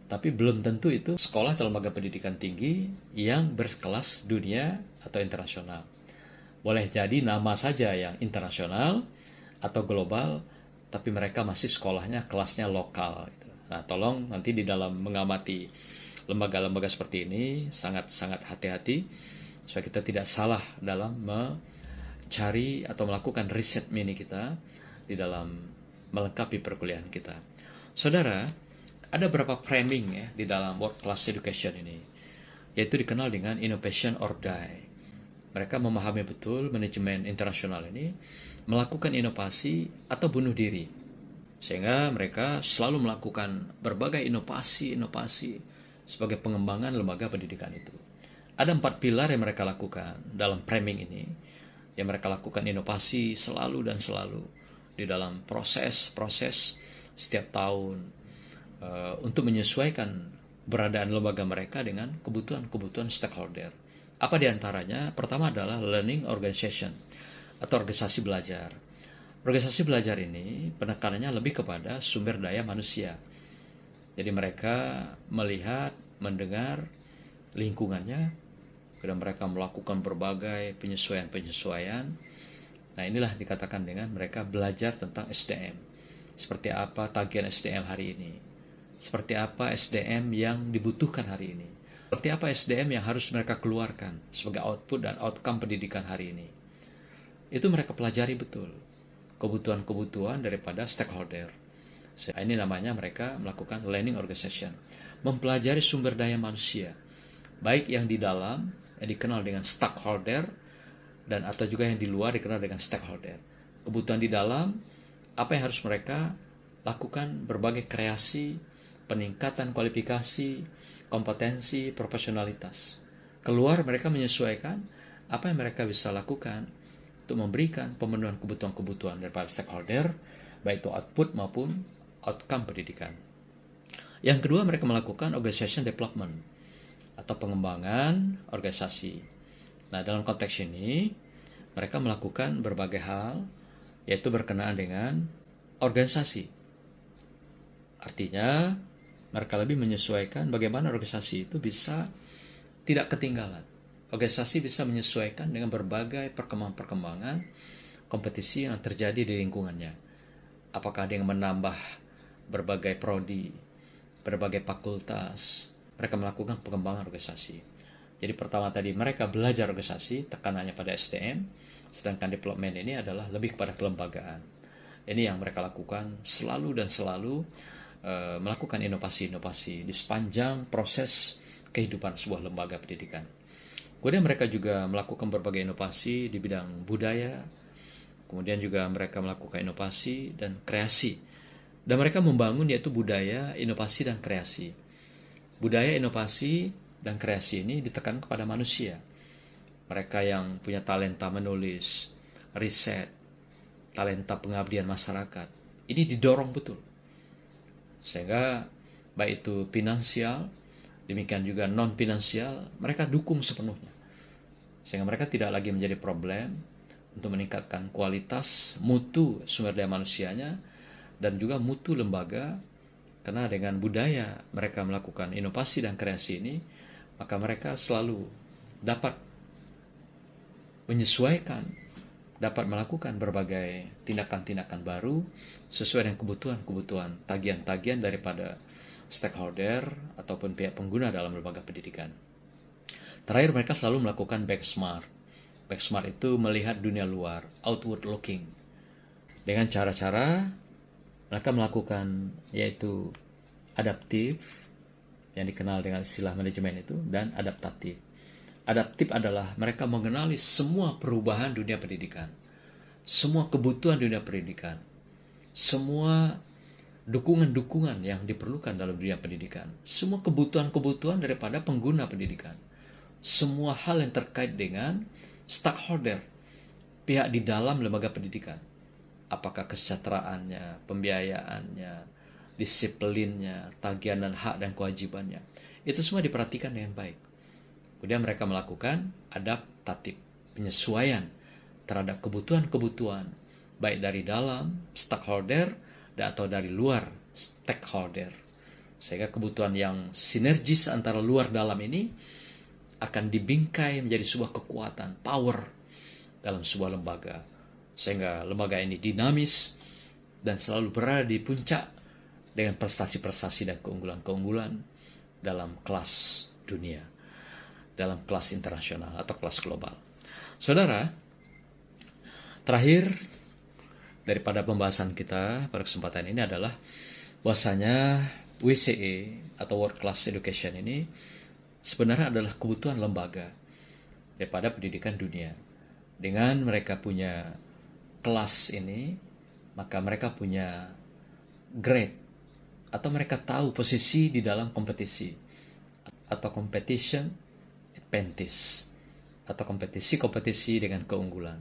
Tapi belum tentu itu sekolah atau lembaga pendidikan tinggi yang berkelas dunia atau internasional. Boleh jadi nama saja yang internasional atau global, tapi mereka masih sekolahnya kelasnya lokal. Nah, tolong nanti di dalam mengamati lembaga-lembaga seperti ini sangat-sangat hati-hati supaya kita tidak salah dalam mencari atau melakukan riset mini kita di dalam melengkapi perkuliahan kita. Saudara, ada beberapa framing ya di dalam world class education ini, yaitu dikenal dengan innovation or die. Mereka memahami betul manajemen internasional ini melakukan inovasi atau bunuh diri, sehingga mereka selalu melakukan berbagai inovasi sebagai pengembangan lembaga pendidikan itu. Ada 4 pilar yang mereka lakukan dalam framing ini, yang mereka lakukan inovasi selalu dan selalu di dalam proses setiap tahun untuk menyesuaikan beradaan lembaga mereka dengan kebutuhan stakeholder. Apa diantaranya? Pertama adalah learning organization atau organisasi belajar. Organisasi belajar ini penekanannya lebih kepada sumber daya manusia. Jadi mereka melihat, mendengar lingkungannya, kemudian mereka melakukan berbagai penyesuaian. Nah, inilah dikatakan dengan mereka belajar tentang SDM. Seperti apa tagihan SDM hari ini? Seperti apa SDM yang dibutuhkan hari ini? Seperti apa SDM yang harus mereka keluarkan sebagai output dan outcome pendidikan hari ini? Itu mereka pelajari betul kebutuhan-kebutuhan daripada stakeholder. Ini namanya mereka melakukan learning organization, mempelajari sumber daya manusia, baik yang di dalam yang dikenal dengan stakeholder dan atau juga yang di luar dikenal dengan stakeholder. Kebutuhan di dalam, apa yang harus mereka lakukan, berbagai kreasi, peningkatan kualifikasi, kompetensi, profesionalitas. Keluar mereka menyesuaikan apa yang mereka bisa lakukan untuk memberikan pemenuhan kebutuhan-kebutuhan daripada stakeholder, baik itu output maupun outcome pendidikan. Yang kedua, mereka melakukan organization development atau pengembangan organisasi. Nah, dalam konteks ini, mereka melakukan berbagai hal, yaitu berkenaan dengan organisasi. Artinya, mereka lebih menyesuaikan bagaimana organisasi itu bisa tidak ketinggalan. Organisasi bisa menyesuaikan dengan berbagai perkembangan kompetisi yang terjadi di lingkungannya. Apakah ada yang menambah berbagai prodi, berbagai fakultas, mereka melakukan pengembangan organisasi. Jadi pertama tadi mereka belajar organisasi, tekanannya pada SDM, sedangkan development ini adalah lebih kepada kelembagaan. Ini yang mereka lakukan selalu dan selalu melakukan inovasi-inovasi di sepanjang proses kehidupan sebuah lembaga pendidikan. Kemudian mereka juga melakukan berbagai inovasi di bidang budaya, kemudian juga mereka melakukan inovasi dan kreasi. Dan mereka membangun yaitu budaya, inovasi, dan kreasi. Budaya, inovasi, dan kreasi ini ditekan kepada manusia. Mereka yang punya talenta menulis, riset, talenta pengabdian masyarakat, ini didorong betul. Sehingga baik itu finansial, demikian juga non-finansial, mereka dukung sepenuhnya. Sehingga mereka tidak lagi menjadi problem untuk meningkatkan kualitas, mutu sumber daya manusianya, dan juga mutu lembaga. Karena dengan budaya mereka melakukan inovasi dan kreasi ini, maka mereka selalu dapat menyesuaikan, dapat melakukan berbagai tindakan-tindakan baru sesuai dengan kebutuhan-kebutuhan, tagihan-tagihan daripada stakeholder ataupun pihak pengguna dalam lembaga pendidikan. Terakhir, mereka selalu melakukan back smart. Back smart itu melihat dunia luar, outward looking. Dengan cara-cara mereka melakukan yaitu adaptif, yang dikenal dengan istilah manajemen itu, dan adaptatif. Adaptif adalah mereka mengenali semua perubahan dunia pendidikan. semua kebutuhan dunia pendidikan, semua dukungan-dukungan yang diperlukan dalam dunia pendidikan, semua kebutuhan-kebutuhan daripada pengguna pendidikan, semua hal yang terkait dengan stakeholder, pihak di dalam lembaga pendidikan, apakah kesejahteraannya, pembiayaannya, disiplinnya, tagihan dan hak dan kewajibannya, itu semua diperhatikan dengan baik. Kemudian mereka melakukan adaptatif, penyesuaian terhadap kebutuhan-kebutuhan, baik dari dalam stakeholder atau dari luar stakeholder. Sehingga kebutuhan yang sinergis antara luar dalam ini akan dibingkai menjadi sebuah kekuatan, power dalam sebuah lembaga. Sehingga lembaga ini dinamis dan selalu berada di puncak dengan prestasi-prestasi dan keunggulan-keunggulan dalam kelas dunia, dalam kelas internasional atau kelas global. Saudara, terakhir daripada pembahasan kita pada kesempatan ini adalah bahwasanya WCE atau World Class Education ini sebenarnya adalah kebutuhan lembaga daripada pendidikan dunia. Dengan mereka punya kelas ini, maka mereka punya grade atau mereka tahu posisi di dalam kompetisi atau competition advantage atau kompetisi dengan keunggulan.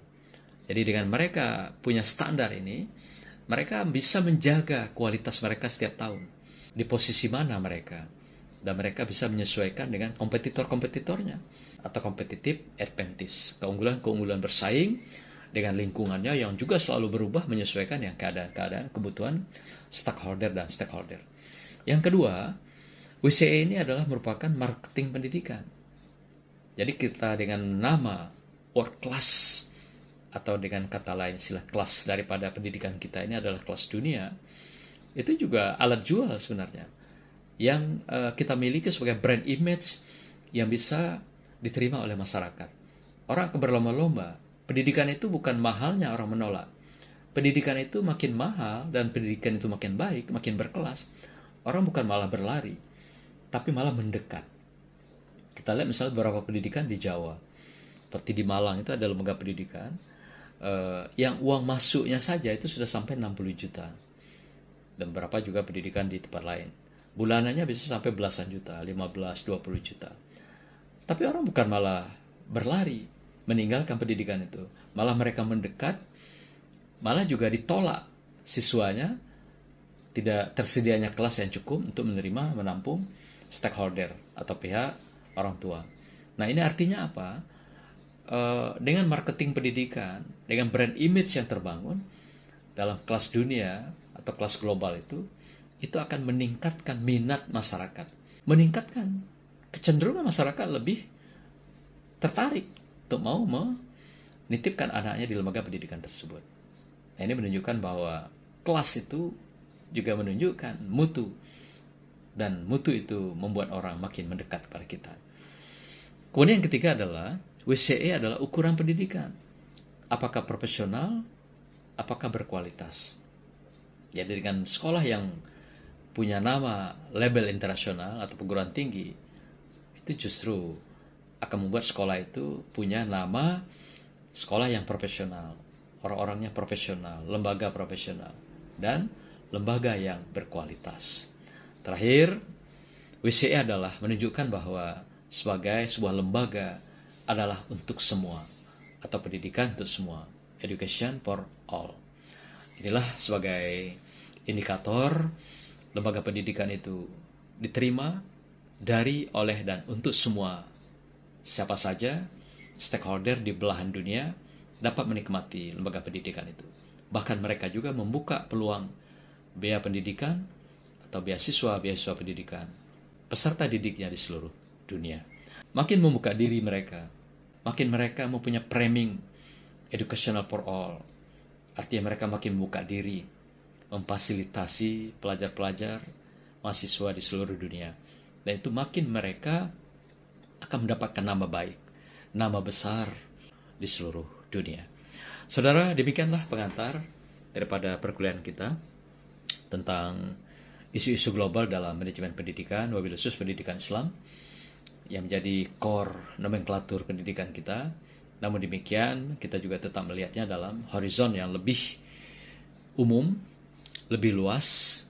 Jadi dengan mereka punya standar ini, mereka bisa menjaga kualitas mereka setiap tahun. Di posisi mana mereka. Dan mereka bisa menyesuaikan dengan kompetitor-kompetitornya. Atau competitive advantage. Keunggulan-keunggulan bersaing dengan lingkungannya yang juga selalu berubah menyesuaikan yang keadaan-keadaan, kebutuhan stakeholder dan stakeholder. Yang kedua, WCE ini adalah merupakan marketing pendidikan. Jadi kita dengan nama World Class atau dengan kata lain istilah kelas daripada pendidikan kita ini adalah kelas dunia, itu juga alat jual sebenarnya yang kita miliki sebagai brand image yang bisa diterima oleh masyarakat. Orang akan berlomba-lomba. Pendidikan itu bukan mahalnya orang menolak. Pendidikan itu makin mahal dan pendidikan itu makin baik, makin berkelas. Orang bukan malah berlari, tapi malah mendekat. Kita lihat misalnya beberapa pendidikan di Jawa, seperti di Malang itu ada lembaga pendidikan yang uang masuknya saja itu sudah sampai 60 juta. Dan berapa juga pendidikan di tempat lain. Bulanannya bisa sampai belasan juta, 15, 20 juta. Tapi orang bukan malah berlari, meninggalkan pendidikan itu. Malah mereka mendekat, malah juga ditolak siswanya, tidak tersedianya kelas yang cukup untuk menerima, menampung stakeholder atau pihak orang tua. Nah ini artinya apa? Dengan marketing pendidikan, dengan brand image yang terbangun dalam kelas dunia atau kelas global itu akan meningkatkan minat masyarakat, meningkatkan kecenderungan masyarakat lebih tertarik untuk mau menitipkan anaknya di lembaga pendidikan tersebut. Nah, ini menunjukkan bahwa kelas itu juga menunjukkan mutu, dan mutu itu membuat orang makin mendekat kepada kita. Kemudian yang ketiga adalah WCE adalah ukuran pendidikan. Apakah profesional, apakah berkualitas. Jadi dengan sekolah yang punya nama label internasional atau perguruan tinggi, itu justru akan membuat sekolah itu punya nama sekolah yang profesional. Orang-orangnya profesional, lembaga profesional, dan lembaga yang berkualitas. Terakhir, WCE adalah menunjukkan bahwa sebagai sebuah lembaga adalah untuk semua, atau pendidikan untuk semua, education for all. Inilah sebagai indikator lembaga pendidikan itu diterima dari, oleh, dan untuk semua. Siapa saja stakeholder di belahan dunia dapat menikmati lembaga pendidikan itu. Bahkan mereka juga membuka peluang biaya pendidikan atau beasiswa pendidikan peserta didiknya di seluruh dunia. Makin membuka diri mereka, makin mereka mempunyai framing educational for all. Artinya mereka makin membuka diri, memfasilitasi pelajar-pelajar, mahasiswa di seluruh dunia. Dan itu makin mereka akan mendapatkan nama baik, nama besar di seluruh dunia. Saudara, demikianlah pengantar daripada perkuliahan kita tentang isu-isu global dalam manajemen pendidikan, wabil khusus pendidikan Islam, yang menjadi core nomenklatur pendidikan kita. Namun demikian, kita juga tetap melihatnya dalam horizon yang lebih umum, lebih luas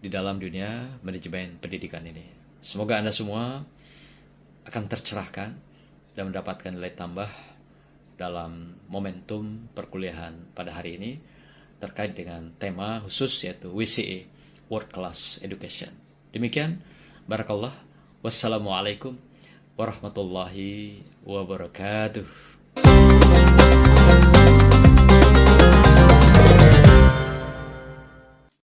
di dalam dunia manajemen pendidikan ini. Semoga Anda semua akan tercerahkan dan mendapatkan nilai tambah dalam momentum perkuliahan pada hari ini terkait dengan tema khusus yaitu WCE, World Class Education. Demikian, barakallah. Wassalamualaikum warahmatullahi wabarakatuh.